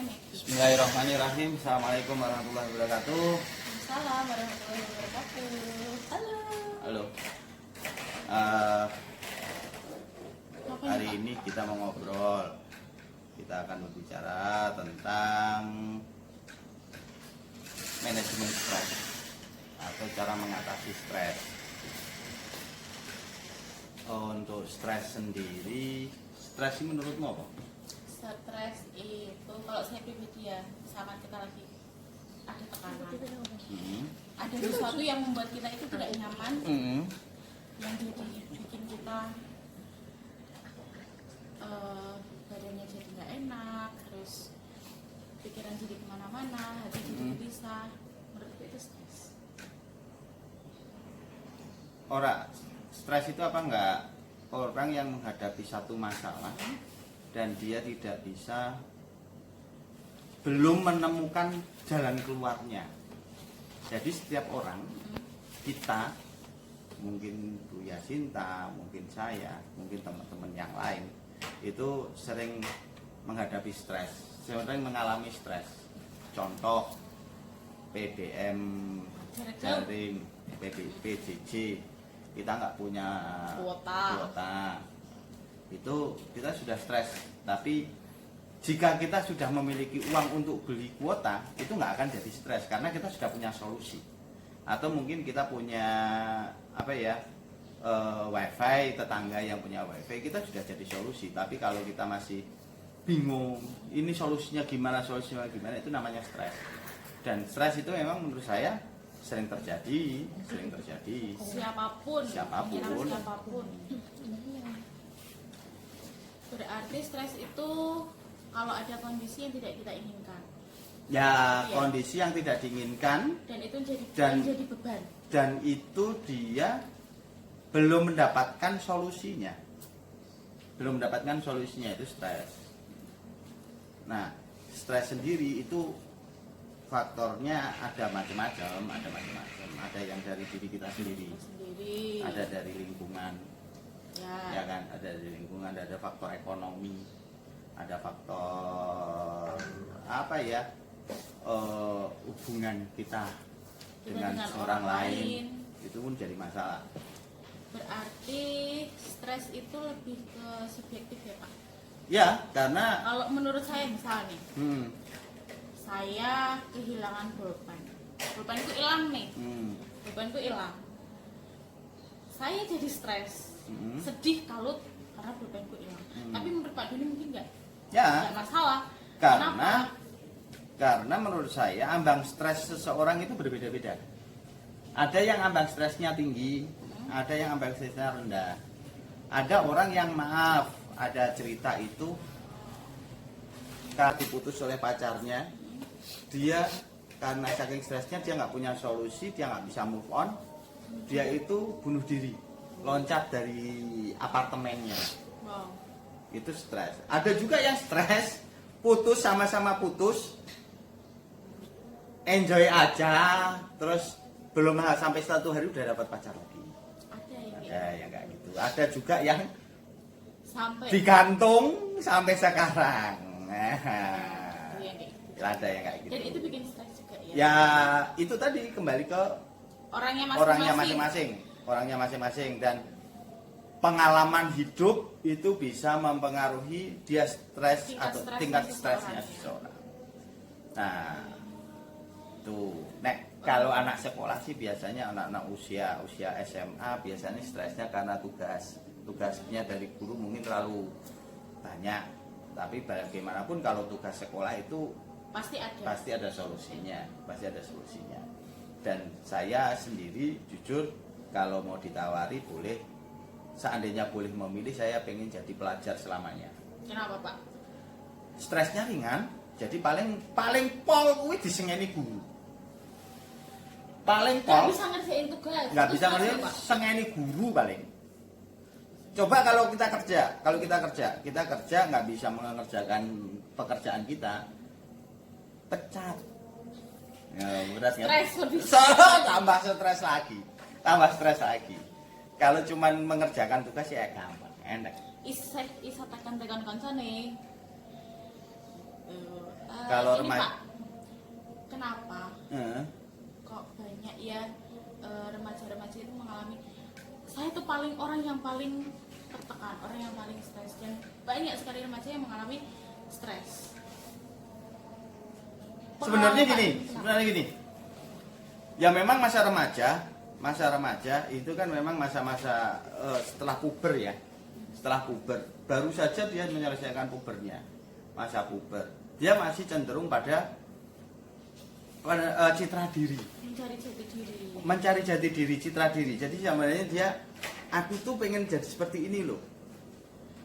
Bismillahirrahmanirrahim. Assalamualaikum warahmatullahi wabarakatuh. Waalaikumsalam warahmatullahi wabarakatuh. Halo. Halo. Hari ini kita mau ngobrol. Kita akan berbicara tentang manajemen stres atau cara mengatasi stres. Untuk stres sendiri, stres ini menurutmu apa? Stres itu kalau saya pribadi ya, misalkan kita lagi ada tekanan, ada sesuatu yang membuat kita itu tidak nyaman, yang bikin kita badannya jadi nggak enak, terus pikiran jadi kemana-mana, hati jadi gelisah. Menurutku itu stres. Stres itu apa enggak? Orang yang menghadapi satu masalah dan dia tidak bisa, belum menemukan jalan keluarnya. Jadi setiap orang, kita, mungkin Bu Yasinta, mungkin saya, mungkin teman-teman yang lain, itu sering menghadapi stres, sering mengalami stres. Contoh PDM daring, PJJ, kita nggak punya kuota, itu kita sudah stres. Tapi jika kita sudah memiliki uang untuk beli kuota, itu nggak akan jadi stres karena kita sudah punya solusi. Atau mungkin kita punya wifi, tetangga yang punya wifi, kita sudah jadi solusi. Tapi kalau kita masih bingung, ini solusinya gimana, itu namanya stres. Dan stres itu memang menurut saya sering terjadi. Siapapun. Berarti stres itu kalau ada kondisi yang tidak kita inginkan. Ya, kondisi yang tidak diinginkan Dan itu jadi beban. Dan itu dia belum mendapatkan solusinya. Itu stres. Nah, stres sendiri itu faktornya ada macam-macam. Ada yang dari diri kita sendiri. Ada dari lingkungan. Ya kan, ada dari lingkungan, ada faktor ekonomi, ada faktor hubungan kita dengan orang lain, itu pun jadi masalah. Berarti stres itu lebih ke subjektif ya Pak? Ya, karena kalau menurut saya misalnya saya kehilangan pulpenku hilang nih, pulpenku hilang, saya jadi stres, sedih, kalut karena pulpenku hilang. Tapi menurut Pak Doni mungkin nggak masalah. Karena menurut saya ambang stres seseorang itu berbeda-beda. Ada yang ambang stresnya tinggi, ada yang ambang stresnya rendah. Ada orang yang ada cerita itu karena diputus oleh pacarnya, dia karena saking stresnya dia nggak punya solusi, dia nggak bisa move on, dia itu bunuh diri, loncat dari apartemennya. Itu stres. Ada juga yang stres, sama-sama putus, enjoy aja, terus belum sampai 1 hari udah dapat pacar lagi. Ada yang kayak gitu. Ada juga yang sampai digantung sampai sekarang. Ada yang kayak gitu. Jadi itu bikin stres juga ya. Ya, itu tadi kembali ke orangnya masing-masing dan pengalaman hidup itu bisa mempengaruhi dia stres atau tingkat stresnya seseorang. Nah, tuh, kalau anak sekolah sih biasanya anak-anak usia SMA biasanya stresnya karena tugasnya dari guru mungkin terlalu banyak. Tapi bagaimanapun kalau tugas sekolah itu pasti ada solusinya. Dan saya sendiri jujur kalau mau ditawari seandainya boleh memilih, saya pengen jadi pelajar selamanya. Kenapa Pak? Stresnya ringan, jadi paling pol kuwi disengeni guru. Paling pol. Nggak bisa ngerjain tugas. Nggak bisa ngerjain, sengeni guru paling. Coba kalau kita kerja nggak bisa mengerjakan pekerjaan kita, pecat. Ya, berat kan? Tambah stres lagi. Kalau cuma mengerjakan tugas ya gampang, enak. Isa tekan kancane. Kalau ini, remaja, Pak, kenapa kok banyak ya remaja-remaja itu mengalami, saya tuh orang yang paling tertekan, orang yang paling stres, dan banyak sekali remaja yang mengalami stres. sebenarnya gini. Ya memang masa remaja itu kan memang masa-masa setelah puber ya. Setelah puber, baru saja dia menyelesaikan pubernya. Masa puber, dia masih cenderung pada citra diri. Mencari jati diri, citra diri. Jadi sebenarnya dia, aku tuh pengen jadi seperti ini loh.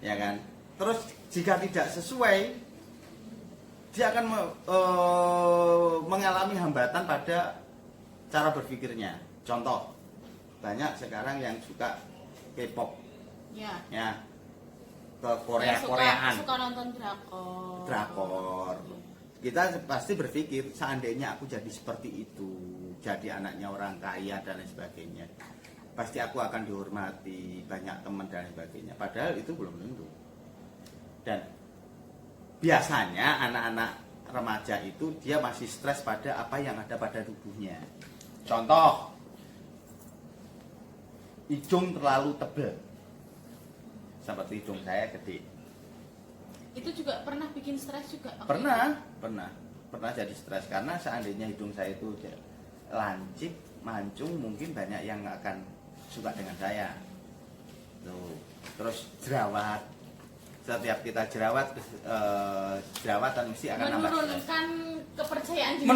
Ya kan? Terus jika tidak sesuai, dia akan mengalami hambatan pada cara berpikirnya. Contoh, banyak sekarang yang suka K-pop, ya, ke Koreaan, suka nonton drakor. Kita pasti berpikir seandainya aku jadi seperti itu, jadi anaknya orang kaya dan lain sebagainya, pasti aku akan dihormati, banyak teman dan lain sebagainya. Padahal itu belum tentu. Dan biasanya anak-anak remaja itu dia masih stres pada apa yang ada pada tubuhnya. Contoh, hidung terlalu tebal, seperti hidung saya gede. Itu juga pernah bikin stres juga? Pernah jadi stres karena seandainya hidung saya itu lancip, mancung, mungkin banyak yang akan suka dengan saya. Tuh. Terus jerawat. Setiap kita jerawatan mesti akan menurunkan kepercayaan diri.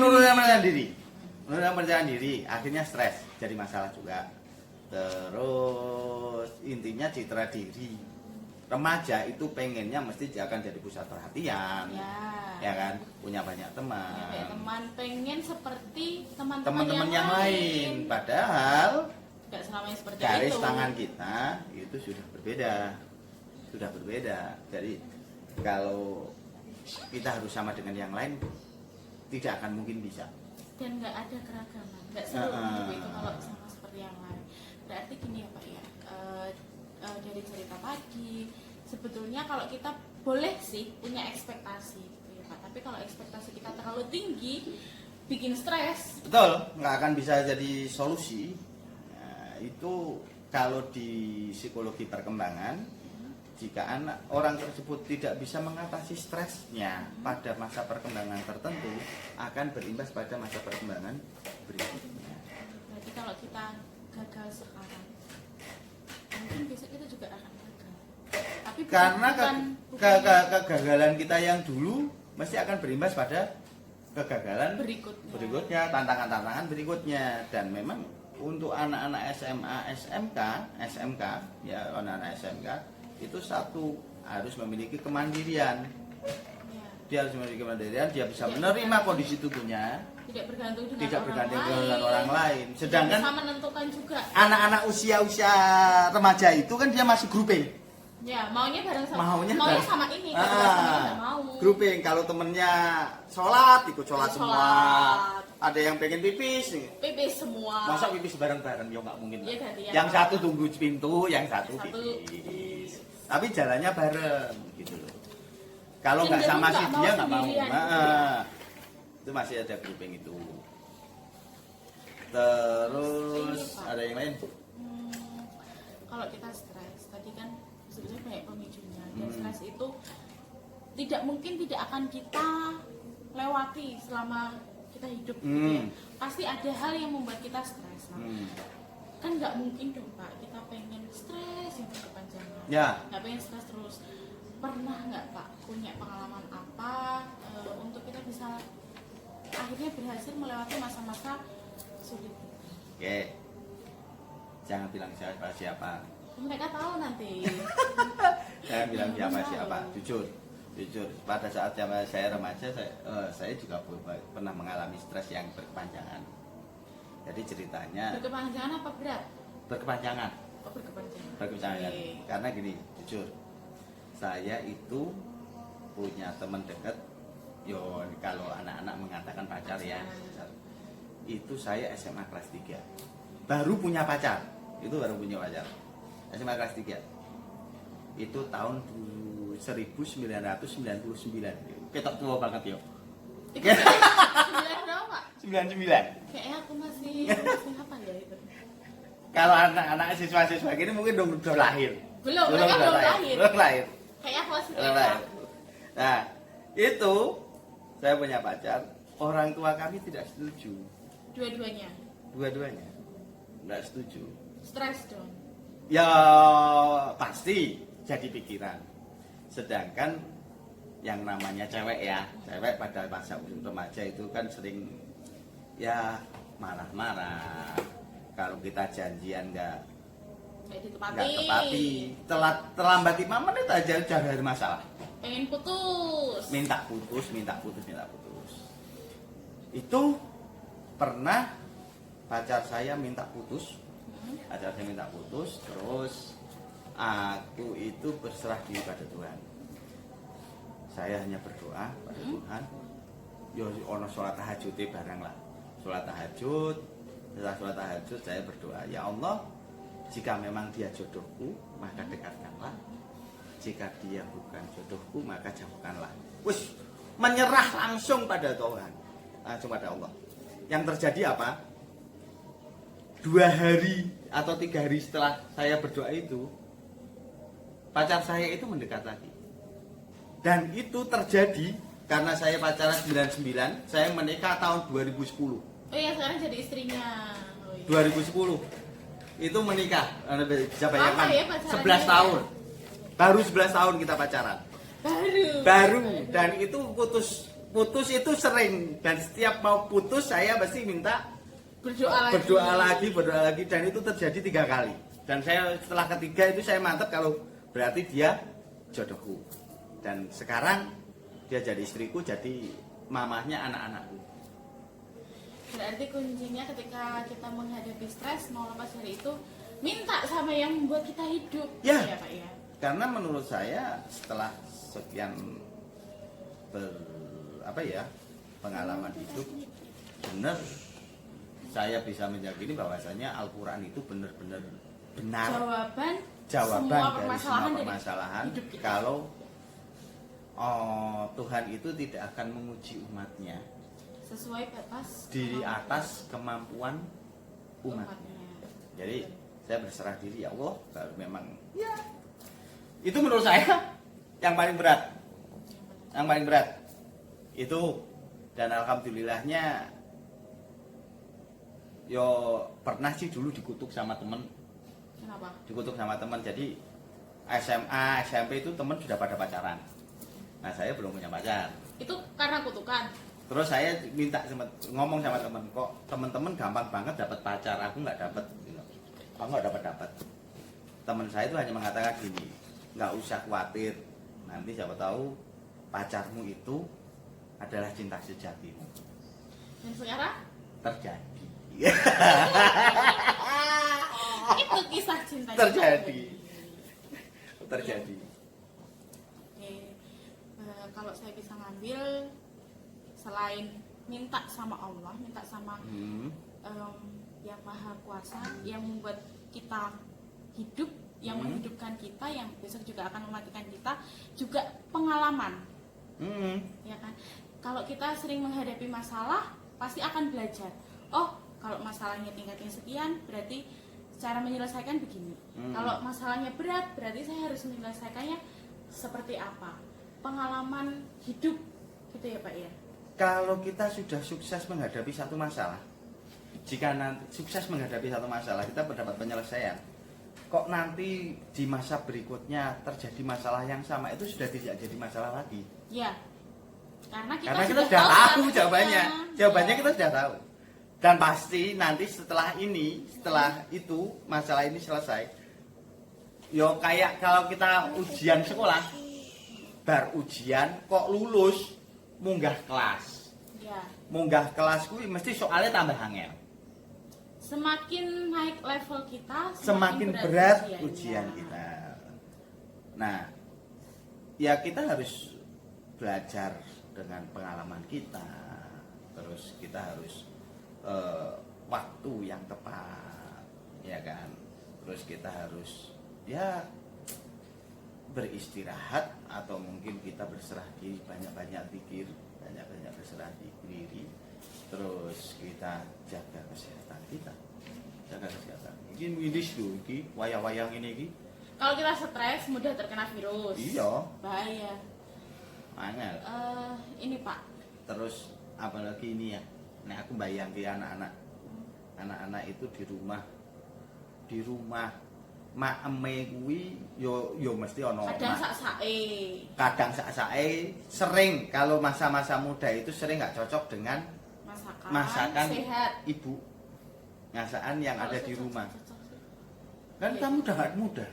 Menurunkan kepercayaan diri, akhirnya stres, jadi masalah juga. Terus intinya citra diri. Remaja itu pengennya mesti akan jadi pusat perhatian, ya kan, punya banyak teman, pengen seperti teman-teman yang lain. Padahal nggak selamanya seperti garis itu. tangan kita itu sudah berbeda. Jadi kalau kita harus sama dengan yang lain, tidak akan mungkin bisa. Dan nggak ada keragaman, nggak seru hidup itu kalau sama seperti yang lain. Berarti gini ya Pak ya, dari cerita tadi, sebetulnya kalau kita boleh sih punya ekspektasi gitu ya Pak, tapi kalau ekspektasi kita terlalu tinggi, bikin stres. Betul, nggak akan bisa jadi solusi. Nah, itu kalau di psikologi perkembangan, jika orang tersebut tidak bisa mengatasi stresnya pada masa perkembangan tertentu, akan berimbas pada masa perkembangan berikutnya. Berarti kalau kita gagal sekarang, mungkin besok kita juga akan gagal. Tapi karena kegagalan kita yang dulu mesti akan berimbas pada kegagalan berikutnya, tantangan-tantangan berikutnya. Dan memang untuk anak-anak SMA, SMK, ya anak-anak SMK itu satu harus memiliki kemandirian. Dia harus memiliki kemandirian, dia bisa menerima kondisi tubuhnya, tidak bergantung dengan orang lain. Sedangkan bisa menentukan juga anak-anak usia remaja itu kan dia masih grouping. Ya, maunya bareng maunya sama ini, kalau mau. Grouping, kalau temennya sholat, ikut sholat semua. Ada yang pengen pipis semua. Masa pipis bareng-bareng? Ya nggak mungkin. Ya, yang satu tunggu pintu, yang satu pipis. Tapi jalannya bareng gitu loh. Kalau nggak sama si dia nggak mau. Itu masih ada grouping itu. Terus ada yang lain? Kalau kita stres, tadi kan sebenarnya banyak pemicunya. Dan stres itu tidak akan kita lewati selama kita hidup gitu ya. Pasti ada hal yang membuat kita stres. Kan nggak mungkin dong Pak, kita pengen stres yang berkepanjangan. Nggak pengen stres terus. Pernah nggak Pak punya pengalaman apa untuk kita bisa akhirnya berhasil melewati masa-masa sulit? Oke, jangan bilang siapa. Mereka tahu nanti. Jangan bilang siapa. Jujur. Pada saat saya remaja, saya juga pernah mengalami stres yang berkepanjangan. Jadi ceritanya. Berkepanjangan apa berat? Berkepanjangan. Oh, berkepanjangan. Okay. Karena gini, jujur, saya itu punya teman dekat. Yo, kalau anak-anak mengatakan pacar ya, itu saya SMA kelas 3. Baru punya pacar. SMA kelas 3. Itu tahun 1999. Ketok tua banget yo. 9 berapa? 99. Kayaknya aku masih apa ya itu? Kalau anak-anak siswa-siswa gini mungkin udah lahir. Belum, mereka belum lahir. Belum lahir. Kayaknya aku masih Belum TK. lahir. Nah, itu saya punya pacar, orang tua kami tidak setuju. Dua-duanya. Dua-duanya nggak setuju. Stres dong. Ya pasti jadi pikiran. Sedangkan yang namanya cewek ya, cewek pada masa remaja itu kan sering ya marah-marah. Kalau kita janjian nggak tepati, terlambat 5 menit aja udah ada masalah. Pengen putus. Minta putus. Itu pernah pacar saya minta putus. Terus aku itu berserah diri pada Tuhan. Saya hanya berdoa pada Tuhan. Yo ono sholat tahajud barang lah. Sholat tahajud, setelah sholat tahajud saya berdoa, ya Allah, jika memang dia jodohku, maka dekatkanlah. Jika dia bukan jodohku, maka jauhkanlah. Wis, menyerah langsung pada Tuhan, langsung pada Allah. Yang terjadi apa? 2 hari atau 3 hari setelah saya berdoa itu, pacar saya itu mendekat lagi. Dan itu terjadi karena saya pacaran 99, saya menikah tahun 2010. Oh iya, sekarang jadi istrinya. Oh, iya. 2010 itu menikah, bisa bayangkan, ya pacarannya? 11 tahun. Baru 11 tahun kita pacaran. Baru. Dan itu putus itu sering, dan setiap mau putus saya pasti minta berdoa lagi, dan itu terjadi 3 kali. Dan saya setelah ketiga itu saya mantap kalau berarti dia jodohku. Dan sekarang dia jadi istriku, jadi mamahnya anak-anakku. Berarti kuncinya ketika kita menghadapi stres, mau lepas dari itu, minta sama yang membuat kita hidup. Ya, Pak ya. Karena menurut saya setelah sekian pengalaman hidup, benar saya bisa meyakini bahwasanya Al-Quran itu benar-benar benar. Jawaban dari semua permasalahan. Kalau Tuhan itu tidak akan menguji umatnya sesuai batas di atas kemampuan umatnya. Jadi saya berserah diri, ya Allah, kalau memang ya itu menurut saya yang paling berat. Itu, dan alhamdulillahnya yo pernah sih dulu dikutuk sama temen. Kenapa? Dikutuk sama temen. Jadi SMA, SMP itu temen sudah pada pacaran. Nah, saya belum punya pacar. Itu karena kutukan. Terus saya ngomong sama temen, kok temen-temen gampang banget dapat pacar, aku nggak dapat. Aku nggak dapat. Temen saya itu hanya mengatakan gini, nggak usah khawatir, nanti siapa tahu pacarmu itu adalah cinta sejatimu. Dan sekarang terjadi. Itu kisah cinta. Terjadi. Oke. Kalau saya bisa ngambil, selain minta sama Allah, minta sama yang Maha Kuasa, yang membuat kita hidup, yang menghidupkan kita, yang besok juga akan mematikan kita, juga pengalaman. Ya kan? Kalau kita sering menghadapi masalah, pasti akan belajar. Oh, kalau masalahnya tingkatnya sekian, berarti cara menyelesaikan begini. Kalau masalahnya berat, berarti saya harus menyelesaikannya seperti apa. Pengalaman hidup, gitu ya Pak ya. Kalau kita sudah sukses menghadapi satu masalah, jika nanti sukses menghadapi satu masalah, kita mendapat penyelesaian. Kok nanti di masa berikutnya terjadi masalah yang sama, itu sudah tidak jadi masalah lagi. Ya, karena kita sudah tahu jawabannya. Jawabannya kita sudah tahu. Dan pasti nanti setelah itu masalah ini selesai. Yo kayak kalau kita ujian sekolah, bar ujian kok lulus, munggah kelas. Ya. Munggah kelas kuwi mesti soalnya tambah angel. Semakin naik level kita, semakin berat ujian kita. Nah, ya kita harus belajar dengan pengalaman kita. Terus kita harus waktu yang tepat, ya kan. Terus kita harus ya beristirahat, atau mungkin kita berserah diri, banyak-banyak pikir, banyak-banyak berserah diri. Terus kita jaga kesehatan kita. Jaga kesehatan. Iki wilis lho iki, wayang-wayang ini iki. Kalau kita stres mudah terkena virus. Iya. Bahaya. Angel. Ini Pak. Terus apalagi ini ya. Nek aku bayangke anak-anak. Anak-anak itu di rumah mak eme kuwi yo mesti ono kadang sak-sake sering kalau masa-masa muda itu sering nggak cocok dengan masakan sehat. Ibu masakan yang ada di rumah kan iya. Kamu udah nggak muda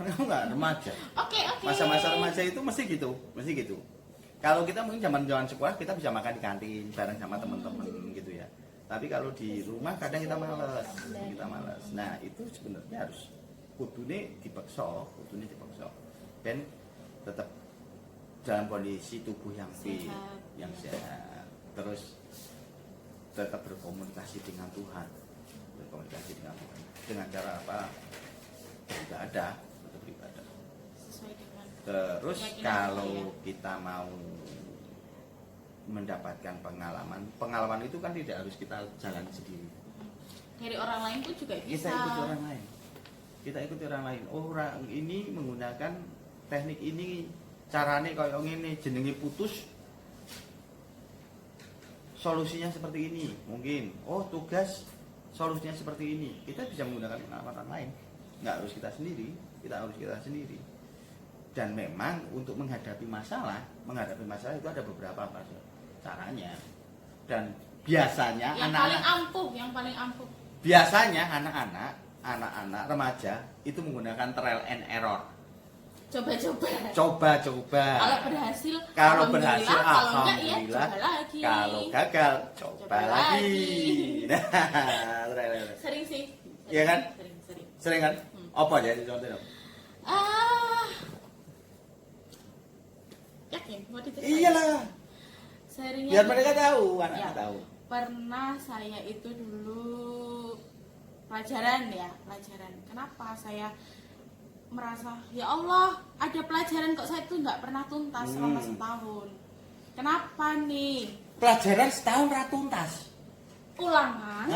kamu nggak remaja masa-masa remaja itu mesti gitu kalau kita mungkin zaman sekolah kita bisa makan di kantin bareng sama teman-teman gitu ya. Tapi kalau di rumah kadang kita malas. Nah, itu sebenarnya harus kudune dipaksa. Dan tetap dalam kondisi tubuh yang fit, yang sehat. Terus tetap berkomunikasi dengan Tuhan. Dengan cara apa? Beribadah. Terus kalau kita mau mendapatkan pengalaman itu kan tidak harus kita jalan sendiri. Dari orang lain pun juga bisa. Kita ikuti orang lain. Orang ini menggunakan teknik ini, carane kayak ngene, jenenge putus. Solusinya seperti ini, mungkin. Oh, tugas solusinya seperti ini. Kita bisa menggunakan pengalaman orang lain. Nggak harus kita sendiri, Dan memang untuk menghadapi masalah itu ada beberapa caranya. Dan biasanya yang paling ampuh. Biasanya anak-anak remaja itu menggunakan trial and error. Coba. Kalau berhasil alhamdulillah. Kalau gagal coba lagi. Nah, sering sih. Iya kan? Sering kan? Apa jadi contohnya? Yakin mau diceritain? Iyalah. Seringnya biar mereka tahu, anak tahu. Pernah saya itu dulu pelajaran. Kenapa saya merasa ya Allah ada pelajaran kok saya tuh nggak pernah tuntas selama setahun. Kenapa nih? Pelajaran setahun nggak tuntas. Ulangan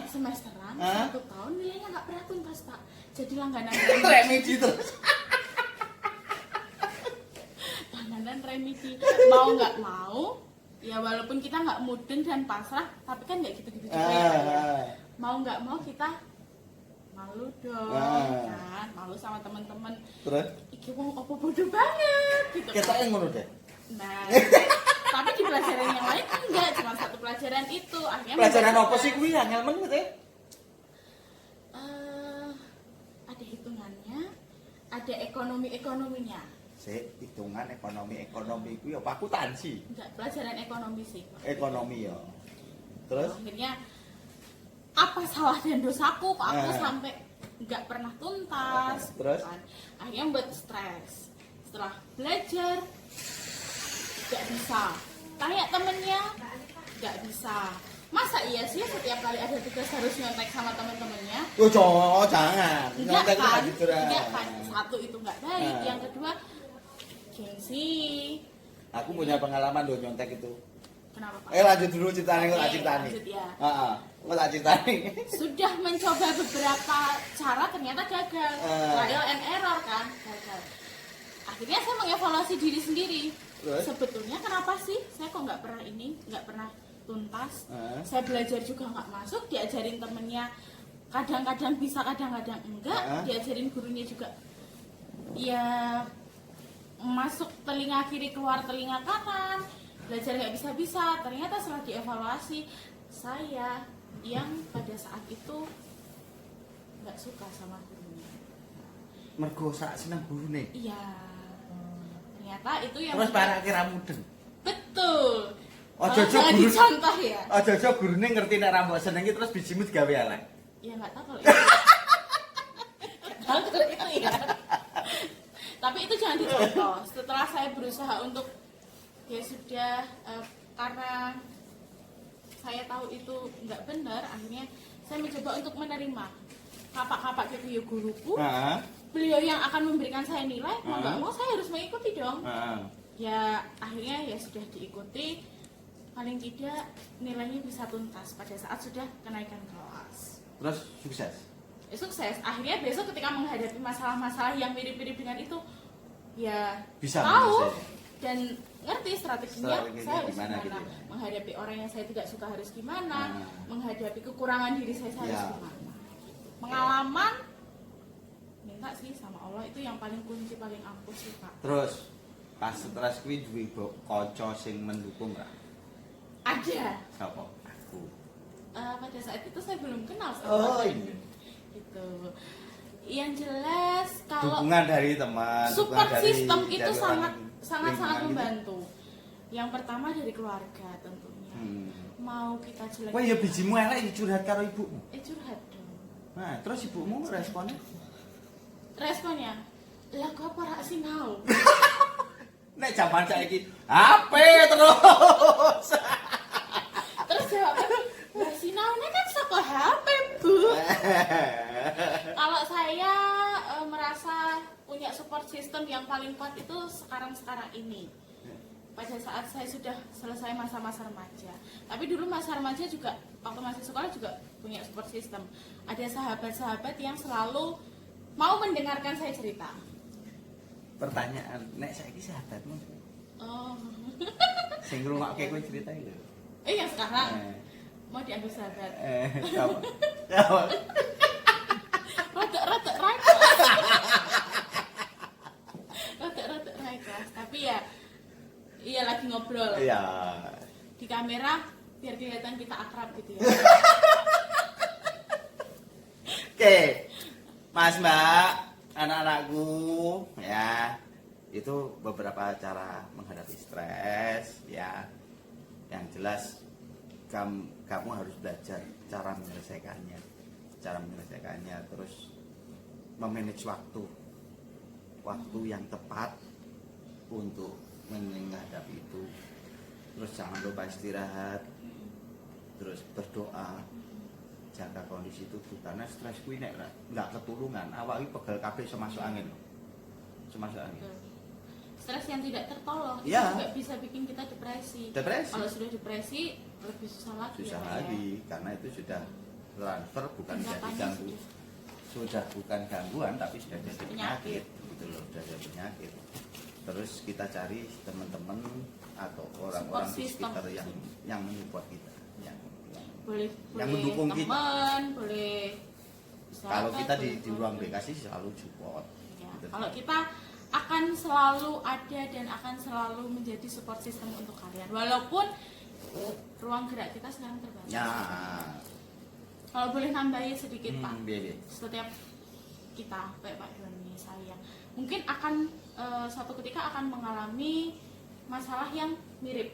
semesteran 1 tahun nilainya nggak pernah tuntas Pak. Jadi langganan remedi terus. Remedi mau nggak mau ya walaupun kita nggak mudeng dan pasrah tapi kan nggak gitu-gitu juga ya. Mau nggak mau kita malu dong kan, malu sama teman-teman. Terus iki wong opo bodoh banget gitu kita yang ngono deh. Nah tapi di pelajaran yang lain enggak, cuma satu pelajaran itu akhirnya pelajaran apa sih kuwi angel men gitu ya? Ada hitungannya, ada ekonominya. Hitungan ekonomi itu ya akuntansi. Enggak, pelajaran ekonomi sih. Ekonomi ya. Terus akhirnya apa salah dan dosaku kok aku sampai nggak pernah tuntas. Terus kan? Akhirnya buat stres. Setelah belajar nggak bisa. Tanya temennya nggak bisa. Masa iya sih setiap kali ada tugas harus nyontek sama teman-temannya? Oh, jangan. Enggak kan. Satu itu nggak baik. Yang kedua gengsi. Aku punya pengalaman loh nyontek itu. Kenapa Pak? Lanjut dulu ceritanya, lanjut ya. Sudah mencoba beberapa cara ternyata gagal. Trial and error kan, gagal. Akhirnya saya mengevaluasi diri sendiri. Sebetulnya kenapa sih saya kok nggak pernah tuntas? Saya belajar juga nggak masuk, diajarin temennya kadang-kadang bisa, kadang-kadang enggak, diajarin gurunya juga ya masuk telinga kiri keluar telinga kanan, belajar nggak bisa-bisa. Ternyata setelah dievaluasi saya yang pada saat itu nggak suka sama gurunya. Mergo sak seneng gurune. Iya. Ternyata itu yang terus para kira mudeng. Betul. Ojo-ojo guru contoh ya. Ojo-ojo gurune ngerti nek ra mbok senengi terus bijimu digawe elek. Ya nggak tahu kalau itu. Tahu kalau itu ya. Tapi itu jangan dicontoh. Setelah saya berusaha untuk ya sudah karena saya tahu itu nggak benar, akhirnya saya mencoba untuk menerima kapak-kapak gitu ya guruku. Beliau yang akan memberikan saya nilai, mau nggak mau saya harus mengikuti dong. Ya akhirnya ya sudah diikuti. paling tidak nilainya bisa tuntas pada saat sudah kenaikan kelas. Terus sukses. Sukses. Akhirnya besok ketika menghadapi masalah-masalah yang mirip-mirip dengan itu, ya bisa tahu dan ngerti strateginya Strateginya saya harus gimana gimana, gitu ya. menghadapi orang yang saya tidak suka harus gimana, menghadapi kekurangan diri saya harus Ya. gimana. Pengalaman minta sih sama Allah itu yang paling kunci paling ampuh sih Pak. Terus pas stres kuwi duwe kanca sing mendukung ra? Ada. Sapa? Aku. Pada saat itu saya belum kenal sama Oh, Pak. iya. Gitu. Yang jelas kalau Dukungan dari teman, support dukungan dari- system itu dari sangat orang sangat lingkungan gitu. membantu. Yang pertama dari keluarga tentunya. Mau kita jelek. Wah ya bijimu elek curhat karo ibumu. Curhat dong. Nah, terus ibumu responnya? Responnya, lah kok ora sinau. Nek jaman saiki HP terus. Terus jawabnya, lah sinaune kan saka HP, Bu. Kalau saya merasa punya support system yang paling kuat itu sekarang ini. Pada saat saya sudah selesai masa-masa remaja. Tapi dulu masa remaja juga, waktu masih sekolah juga punya support system. Ada sahabat-sahabat yang selalu mau mendengarkan saya cerita. Pertanyaan, nek saiki sahabatmu Oh. sing ngrungokke kowe cerita iki lho. Yang sekarang mau diambil sahabat. Apa? Apa? Rada right. Rada right kelas. Tapi ya iya lagi ngobrol. Iya. Di kamera biar kelihatan kita akrab gitu ya. Oke. Mas Mbak, anak-anakku ya. Itu beberapa cara menghadapi stres ya. Yang jelas kamu harus belajar cara menyelesaikannya. Terus memanage waktu yang tepat untuk menghadapi itu. Terus jangan lupa istirahat, terus berdoa, jaga kondisi tubuh karena stres kuwi nek nggak ketulungan awak iki pegel kabeh semasuk angin. Stres yang tidak tertolong Ya. itu juga bisa bikin kita depresi. Kalau sudah depresi lebih susah lagi. Karena itu sudah transfer bukan jadi Tingkatannya ganggu. Sudah bukan gangguan tapi sudah jadi Penyakit. gitu loh, sudah jadi penyakit. Terus kita cari teman-teman atau orang-orang di Support sekitar yang mensupport kita, yang boleh mendukung kita. teman, boleh Kalau sahabat, kita di boleh ruang keluarga. BK sih selalu support. Ya, Gitu. kalau kita akan selalu ada dan akan selalu menjadi support system untuk kalian walaupun ruang gerak kita sekarang terbatas. Ya. Kalau boleh nambahin sedikit Pak, Biar. setiap kita kayak Pak Doni, saya mungkin akan suatu ketika akan mengalami masalah yang mirip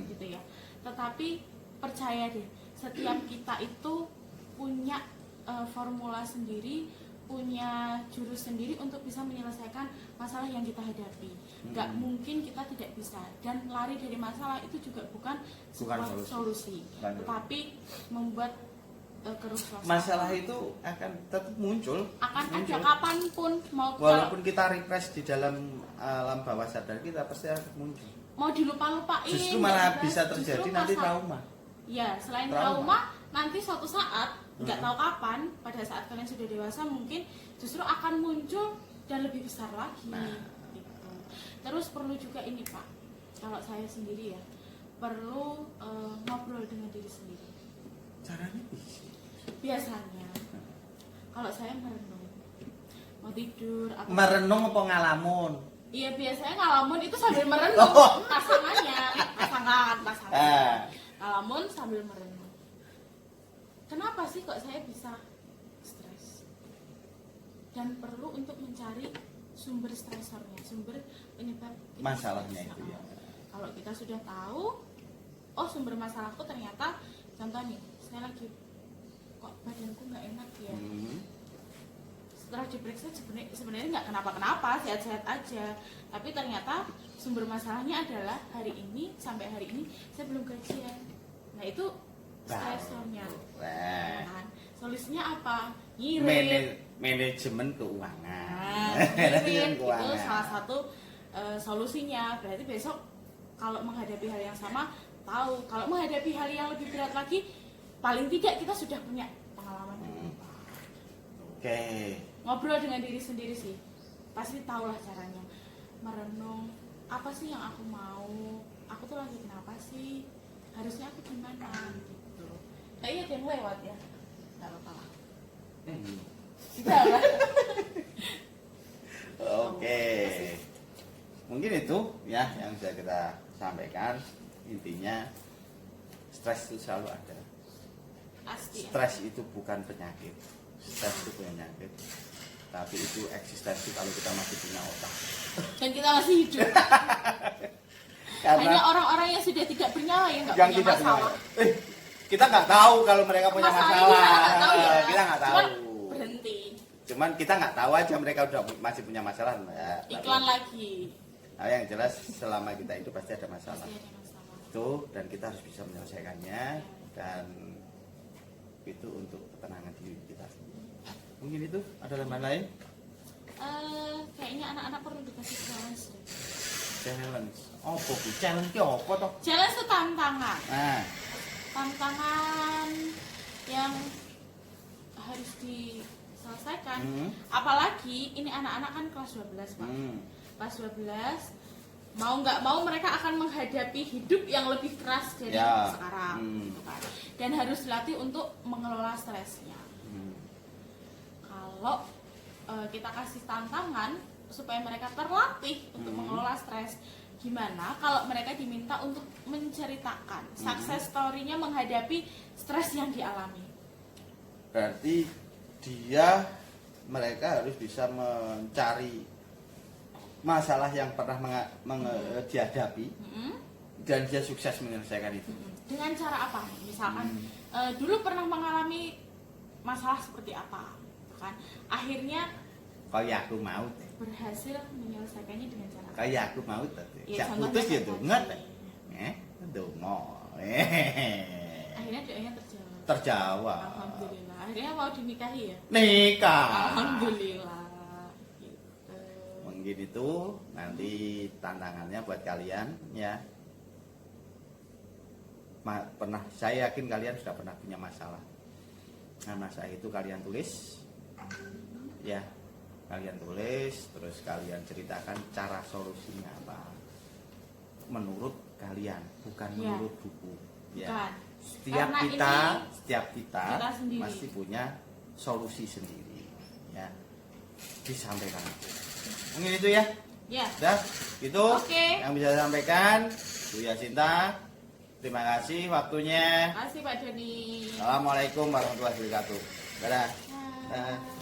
gitu ya. Tetapi percaya deh, setiap kita itu punya formula sendiri, punya jurus sendiri untuk bisa menyelesaikan masalah yang kita hadapi. Gak mungkin kita tidak bisa, dan lari dari masalah itu juga bukan sebuah solusi, tetapi membuat kerusuhan. Masalah itu akan tetap muncul. Ada kapanpun walaupun kita repress di dalam alam bawah sadar kita pasti akan muncul. Mau dilupa-lupain. Justru malah bisa terjadi nanti trauma. Ya, selain trauma nanti suatu saat nggak tahu kapan, pada saat kalian sudah dewasa mungkin justru akan muncul dan lebih besar lagi. Gitu. Terus perlu juga ini Pak, kalau saya sendiri ya perlu ngobrol dengan diri sendiri. Caranya Biasanya kalau saya merenung, mau tidur atau merenung apa ngalamun? Iya, biasanya ngalamun itu sambil merenung. Pasangan. Ngalamun sambil merenung. Kenapa sih kok saya bisa stres? Dan perlu untuk mencari sumber stresornya, sumber penyebab masalahnya itu ya. Kalau kita sudah tahu, oh sumber masalahku ternyata, contoh nih, saya lagi kok badanku nggak enak ya. Setelah diperiksa sebenarnya nggak kenapa-kenapa, sehat-sehat aja. Tapi ternyata sumber masalahnya adalah hari ini sampai hari ini saya belum gajian. Nah itu stresornya. Kan? Solusinya apa? Ngirit. Manajemen keuangan. Ngirit itu salah satu solusinya. Berarti besok kalau menghadapi hal yang sama tahu. Kalau menghadapi hal yang lebih berat lagi, paling tidak kita sudah punya pengalaman. Oke. Ngobrol dengan diri sendiri sih, pasti tahulah caranya. Merenung, apa sih yang aku mau? Aku tuh lagi kenapa sih? Harusnya aku gimana gitu. Kayaknya ada yang lewat ya. Enggak apa-apa. Tidak lah. Oke. Mungkin itu ya yang bisa kita sampaikan. Intinya stres itu selalu ada. Pasti. Stres itu bukan penyakit. Stres itu penyakit. Tapi itu eksistensi kalau kita masih punya otak. Dan kita masih hidup. Karena hanya orang-orang yang sudah tidak bernyawa yang nggak punya tidak masalah. Kita nggak tahu kalau mereka punya Masalahnya masalah. kita nggak tahu ya. Kita nggak tahu. Cuman berhenti. Cuman kita nggak tahu aja mereka udah masih punya masalah. Ya, Iklan lagi. Nah, yang jelas selama kita itu pasti ada masalah. Pasti ada masalah. Itu dan kita harus bisa menyelesaikannya dan itu untuk ketenangan diri kita sendiri. Mungkin itu ada tambahan lain? Kayaknya anak-anak perlu dikasih challenge deh. Challenge. Oh, challenge ki apa toh? Challenge itu tantangan. Nah, Tantangan yang harus diselesaikan. Apalagi ini anak-anak kan kelas 12, Pak. Kelas 12 mau nggak mau mereka akan menghadapi hidup yang lebih keras dari sekarang gitu kan. Dan harus dilatih untuk mengelola stresnya. Kalau kita kasih tantangan supaya mereka terlatih untuk mengelola stres, gimana kalau mereka diminta untuk menceritakan success story-nya menghadapi stres yang dialami? berarti mereka harus bisa mencari masalah yang pernah dihadapi dan dia sukses menyelesaikan itu. Dengan cara apa? Misalkan dulu pernah mengalami masalah seperti apa, kan? Akhirnya kayak aku mau berhasil menyelesaikannya dengan cara apa? kayak aku mau tadi. Ya, Jak contohnya putus ya kayak tuh, tadi. nget. Dongo. Akhirnya doanya terjawab. Terjawab. Alhamdulillah. Akhirnya mau dinikahi ya? Nikah. Alhamdulillah. Gitu. Mungkin itu nanti tantangannya buat kalian ya. Saya yakin kalian sudah pernah punya masalah. Nah, masalah itu kalian tulis, ya, kalian tulis, terus kalian ceritakan cara solusinya apa. Menurut kalian, bukan menurut buku. Ya. Bukan. Setiap Karena kita sendiri. masih punya solusi sendiri. Ya, disampaikan. Mungkin itu ya. Ya. Udah, itu Oke. yang bisa saya sampaikan. Bu Yasinta, terima kasih waktunya. Terima kasih Pak Doni. Assalamualaikum warahmatullahi wabarakatuh. Dadah. Bye. Dadah.